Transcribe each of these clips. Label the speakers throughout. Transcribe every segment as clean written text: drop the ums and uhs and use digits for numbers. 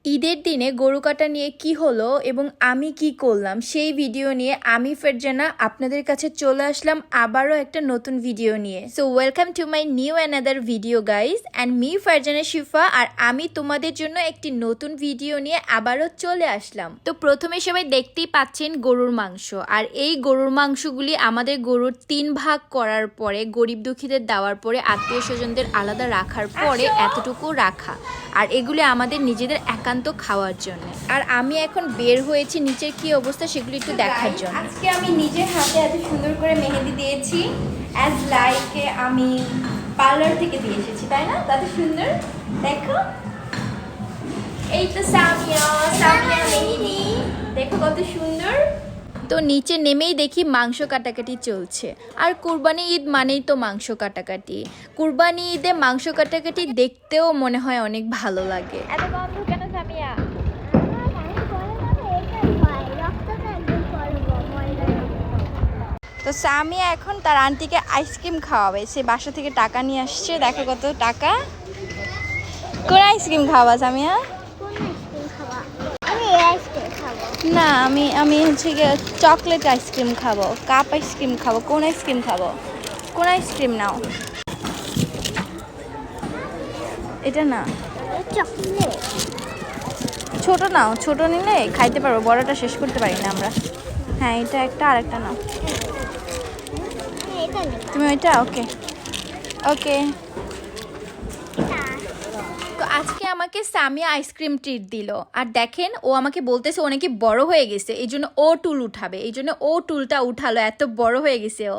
Speaker 1: ঈদের দিনে গরু কাটা নিয়ে কি হলো এবং আমি কি করলাম সেই ভিডিও নিয়ে আমি ফারজানা আপনাদের কাছে চলে আসলাম আবারও একটা নতুন ভিডিও নিয়ে। So welcome to my new another video guys and me Farzana শিফা, আর আমি তোমাদের জন্য একটি নতুন ভিডিও নিয়ে আবারও চলে আসলাম। তো প্রথমে সবাই দেখতেই পাচ্ছেন গরুর মাংস, আর এই গরুর মাংসগুলি আমাদের গরুর 3 ভাগ করার পরে গরিব দুঃখীদের দেওয়ার পরে আত্মীয় স্বজনদের আলাদা রাখার পরে এতটুকু রাখা, আর এগুলি আমাদের নিজেদের একান্ত খাওয়ার জন্য। আর আমি এখন বের হয়েছি নিচের কি অবস্থা সেগুলি একটু দেখার জন্য। আজকে আমি নিজের হাতে এত সুন্দর করে মেহেদি দিয়েছি, অ্যাজ লাইক আমি পার্লার থেকে দিয়ে এসেছি, তাই না? তাতে সুন্দর দেখো। এই তো সামিয়া সামিয়া মেহেদি, দেখো কত সুন্দর। তো নিচে নেমেই দেখি মাংস কাটাকাটি চলছে, আর কুরবানি ঈদ মানেই তো মাংস কাটাকাটি। কুরবানি ঈদে মাংস কাটাকাটি দেখতেও মনে হয় অনেক ভালো লাগে। এত গন্ধ কেন সামিয়া? তো সামিয়া এখন তার আন্টিকে আইসক্রিম খাওয়াবে, সে বাসা থেকে টাকা নিয়ে আসছে, দেখো কত টাকা। কোন আইসক্রিম খাওয়া সামিয়া? না, আমি আমি হচ্ছে গিয়ে চকলেট আইসক্রিম খাবো, কাপ আইসক্রিম খাবো। কোন আইসক্রিম খাবো? কোন আইসক্রিম নাও? এটা না, ছোট নাও, ছোট নিলে খাইতে পারবো, বড়টা শেষ করতে পারি না আমরা। হ্যাঁ, এটা একটা, আর একটা নাও তুমি, ওইটা। ওকে ওকে। তো আজকে আমাকে সামিয়া আইসক্রিম ট্রিট দিল, আর দেখেন ও আমাকে বলতেছে ও নাকি বড় হয়ে গেছে, এই জন্য ও টুল উঠাবে, এই জন্য ও টুলটা উঠালো, এত বড় হয়ে গেছে ও।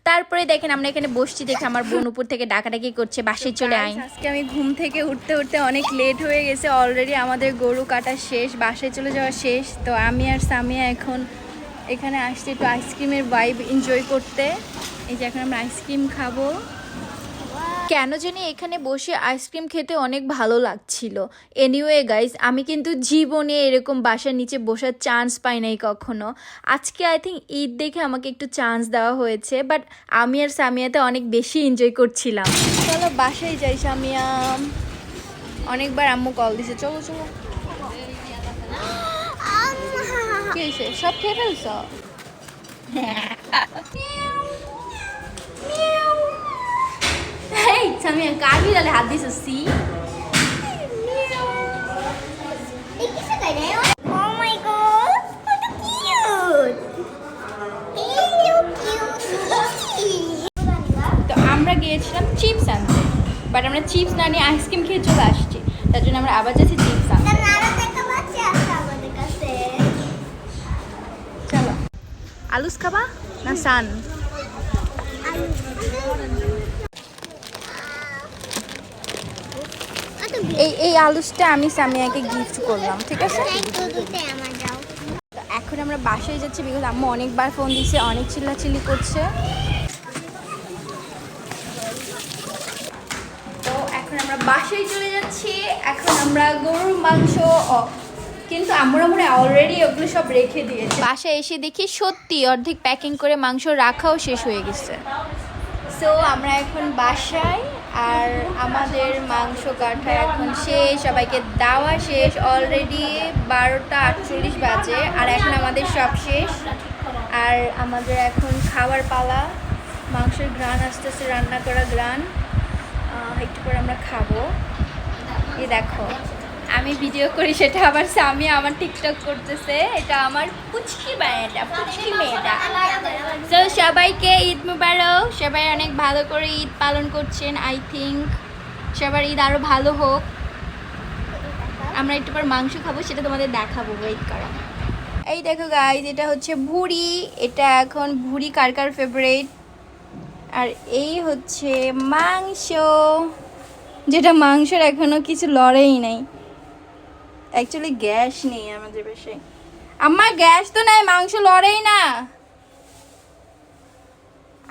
Speaker 1: তারপরে দেখেন আমরা এখানে বসছি, দেখে আমার বোন উপর থেকে ডাকাডাকি করছে বাসায় চলে আয়। আজকে আমি ঘুম থেকে উঠতে উঠতে অনেক লেট হয়ে গেছে, অলরেডি আমাদের গরু কাটা শেষ, বাসায় চলে যাওয়া শেষ। তো আমি আর সামিয়া এখন এখানে আসছি একটু আইসক্রিমের ভাইব এনজয় করতে। এই যে এখন আমরা আইসক্রিম খাবো। কেন জানি এখানে বসে আইসক্রিম খেতে অনেক ভালো লাগছিল। এনিওয়ে গাইজ, আমি কিন্তু জীবনে এরকম বাসার নিচে বসার চান্স পাই নাই কখনো। আজকে আই থিঙ্ক ঈদ দেখে আমাকে একটু চান্স দেওয়া হয়েছে, বাট আমি আর সামিয়াতে অনেক বেশি এনজয় করছিলাম। চলো বাসায় যাই সামিয়া, অনেকবার আম্মু কল দিছে। চলো চলো। কি হয়েছে, সব খেয়ে ফেলছ? এই সামিয়া কার বিড়ালে হাত দিছ? সি তো আমরা গিয়েছিলাম চিপস আনতে, বাট আমরা চিপস না নিয়ে আইসক্রিম খেয়ে চলে আসছি, তার জন্য আমরা আবার যাচ্ছি চিপস আনতে। চলো। আলুস খাবা না সান? এই আলুসটা আমি সামিয়াকে গিফট করলাম, ঠিক আছে? এখন আমরা বাসায় যাচ্ছি, বিকজ আম্মু অনেকবার ফোন দিছে, অনেক চিল্লাচিল্লি করছে। তো এখন আমরা বাসায় চলে যাচ্ছি। এখন আমরা গরুর মাংস, কিন্তু আমরা অলরেডি ওগুলো সব রেখে দিয়েছি। বাসায় এসে দেখি সত্যি অর্ধেক প্যাকিং করে মাংস রাখাও শেষ হয়ে গেছে। সো আমরা এখন বাসায়, আর আমাদের মাংস কাটা এখন শেষ, সবাইকে দেওয়া শেষ। অলরেডি 12টা 48 বাজে, আর এখন আমাদের সব শেষ, আর আমাদের এখন খাবার পালা। মাংসের ঘ্রাণ আসতেছে, রান্না করা ঘ্রাণ, একটু পরে আমরা খাবো। এই দেখো আমি ভিডিও করি, সেটা আবার সামি আমার টিকটক করতেছে। এটা আমার পুচকি মেয়েটা, পুচকি মেয়েটা। তো সবাইকে ঈদ মুবারক, সবাই অনেক ভালো করে ঈদ পালন করছেন। আই থিঙ্ক সবার ঈদ আরও ভালো হোক। আমরা একটু পর মাংস খাবো, সেটা তোমাদের দেখাবো, ওয়েট করো। এই দেখো গাইজ, এটা হচ্ছে ভুড়ি। এটা এখন ভুড়ি কার কার ফেভারিট। আর এই হচ্ছে মাংস, যেটা মাংসের এখনো কিছু লড়েই নাই। অ্যাকচুয়ালি গ্যাস নেই আমাদের বাসায়। আমার গ্যাস তো নাই, মাংস লড়েই না।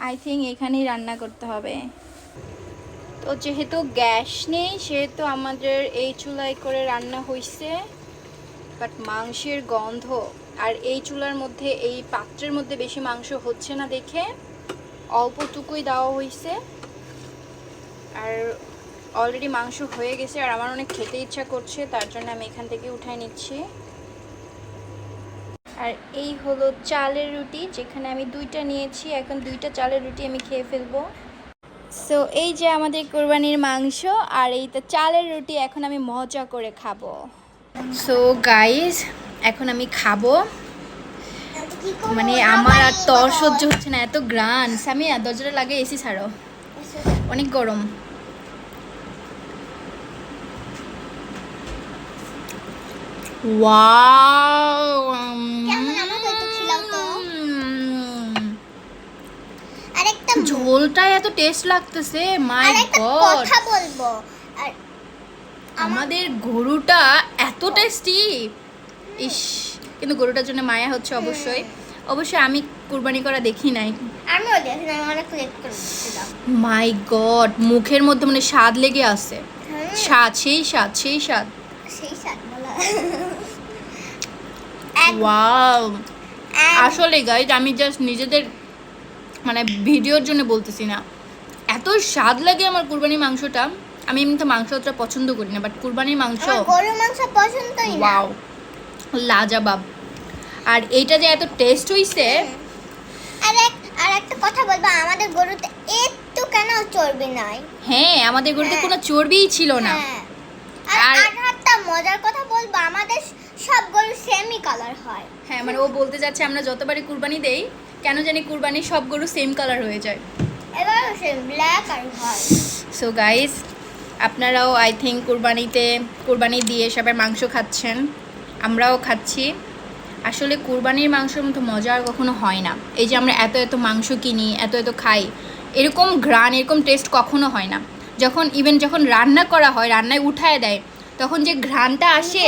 Speaker 1: আই থিঙ্ক এখানেই রান্না করতে হবে। তো যেহেতু গ্যাস নেই, সেহেতু আমাদের এই চুলায় করে রান্না হয়েছে। বাট মাংসের গন্ধ, আর এই চুলার মধ্যে, এই পাত্রের মধ্যে বেশি মাংস হচ্ছে না দেখে অল্পটুকুই দেওয়া হয়েছে। আর অলরেডি মাংস হয়ে গেছে আর আমার অনেক খেতে ইচ্ছা করছে, তার জন্য আমি এখান থেকে উঠাই নিচ্ছি। আর এই হলো চালের রুটি, যেখানে আমি 2টা নিয়েছি। এখন 2টা চালের রুটি আমি খেয়ে ফেলবো। সো এই যে আমাদের কোরবানির মাংস আর এই তো চালের রুটি, এখন আমি মজা করে খাবো। সো গাইস, এখন আমি খাবো। মানে আমার আর তর সহ্য হচ্ছে না, এত গ্রান। সামিয়া দরজাটা লাগে, এসি ছাড়ো, অনেক গরম। ওয়াও, আরেকটা ঝোলটা এত টেস্ট লাগতেছে, মাই গড। কথা বলবো, আর আমাদের গরুটা এত টেস্টি। ইস, কিন্তু গরুটার জন্য মায়া হচ্ছে অবশ্যই। আমি কুরবানি করা দেখি নাই। আমিও দেখি নাই, অনেক লেট করে দিছিলাম। মাই গড, মুখের মধ্যে মানে স্বাদ লেগে আছে। স্বাদ, সেই স্বাদ বলা। ওয়াও, আসলে গাইজ আমি জাস্ট নিজেদের মানে ভিডিওর জন্য বলতেছি না, এত স্বাদ লাগে আমার কুরবানির মাংসটা। আমি এমনিতে মাংসটা পছন্দ করি না, বাট কুরবানির মাংস, গরুর মাংস পছন্দই না। ওয়াও, লাজবাব। আর এইটা যে এত টেস্ট হইছে। আর একটা কথা বলবো, আমাদের গরুতে একটু কেন চর্বি নাই? হ্যাঁ, আমাদের গরুতে কোনো চর্বিই ছিল না। আর একটা মজার কথা বলবো, আমাদের সব গরু সেমই কালার হয়। হ্যাঁ, মানে ও বলতে যাচ্ছে আমরা যতবারই কুরবানি দেই, কেন জানি কুরবানির সব গরু সেম কালার হয়ে যায়, এবার সেম ব্ল্যাক আর হোয়াইট। সো গাইস, আপনারাও আই থিঙ্ক কুরবানি দিয়ে সবাই মাংস খাচ্ছেন, আমরাও খাচ্ছি। আসলে কুরবানির মাংসের মতো মজা আর কখনো হয় না। এই যে আমরা এত মাংস কিনি, এত খাই, এরকম ঘ্রাণ, এরকম টেস্ট কখনো হয় না। যখন রান্না করা হয়, রান্নায় উঠায় দেয়, তখন যে ঘ্রাণটা আসে,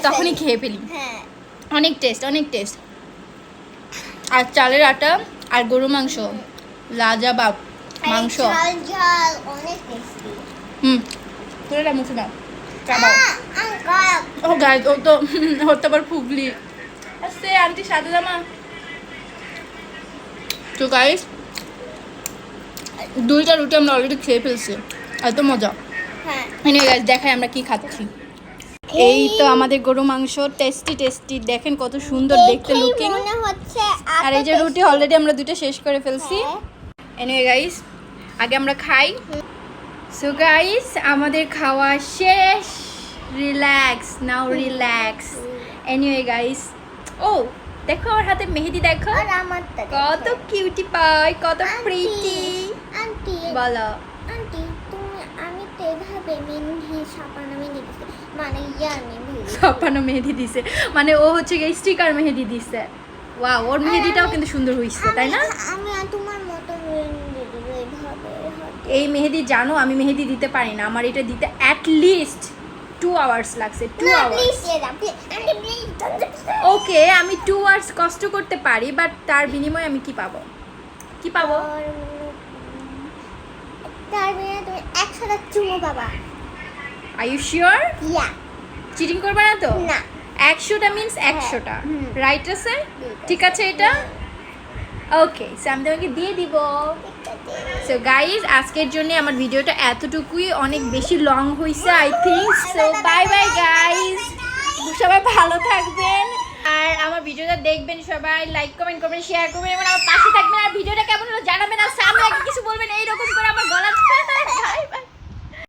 Speaker 1: তখনই খেয়ে ফেলি। অনেক টেস্ট। আর চালের আটা আর গরু মাংস, লাজবাব মাংস। অনেক টেস্টি। তোরা মুখে দাও। ও গাইস, ও তো আবার ফুগলি আস্তে আন্টি সাদা জামা। তো গাইস, 2টা রুটি আমরা অলরেডি খেয়ে ফেলছি, এত মজা। এনিওয়ে গাইস, দেখাই আমরা কি খাচ্ছি। এই তো আমাদের গরু মাংস, টেস্টি। দেখেন কত সুন্দর দেখতে লুকিং। আর এই যে রুটি অলরেডি আমরা 2টা শেষ করে ফেলছি। এনিওয়ে গাইস, আগে আমরা খাই। সো গাইস, আমাদের খাওয়া শেষ। রিল্যাক্স নাও, রিল্যাক্স। এনিওয়ে গাইস, ও দেখো আমার হাতে মেহেদি, দেখো কত কিউটি পাই, কত প্রিটি। আন্টি বলো, আন্টি তুমি, আমি তো এভাবে মেহেদি ছাপানো মেহেদি দিছে, মানে ছাপানো মেহেদি দিছে, মানে ও হচ্ছে গিয়ে স্টিকার মেহেদি দিছে। ওয়াও, ওর মেহেদিটাও কিন্তু সুন্দর হইছে, তাই না? আমি তোমার মতো এই মেহেদি, জানো আমি মেহেদি দিতে পারি না, আমার এটা দিতে অ্যাটলিস্ট 2 আওয়ার্স লাগছে। 2 আওয়ার্স। ওকে, আমি 2 আওয়ার্স কষ্ট করতে পারি, বাট তার বিনিময়ে আমি কি পাবো? তার বিনিময়ে তুমি 100টা চুমো পাবা। Are you sure? Yeah. Cheating করবে না তো? না। 100টা মিন্স 100টা, রাইট আছে? ঠিক আছে এটা? ওকে, সো আমি তোমাকে দিয়ে দিব। সো গাইজ, আজকের জন্য আমার ভিডিওটা এতটুকুই, অনেক বেশি লং হয়েছে I think. So by guys, সবাই ভালো থাকবেন আর আমার ভিডিওটা দেখবেন, সবাই লাইক কমেন্ট করবেন, শেয়ার করবেন এবং আমার পাশে থাকবেন। আর ভিডিওটা কেমন হলো জানাবেন, আর সামনে কিছু বলবেন, এইরকম করে আমার গলা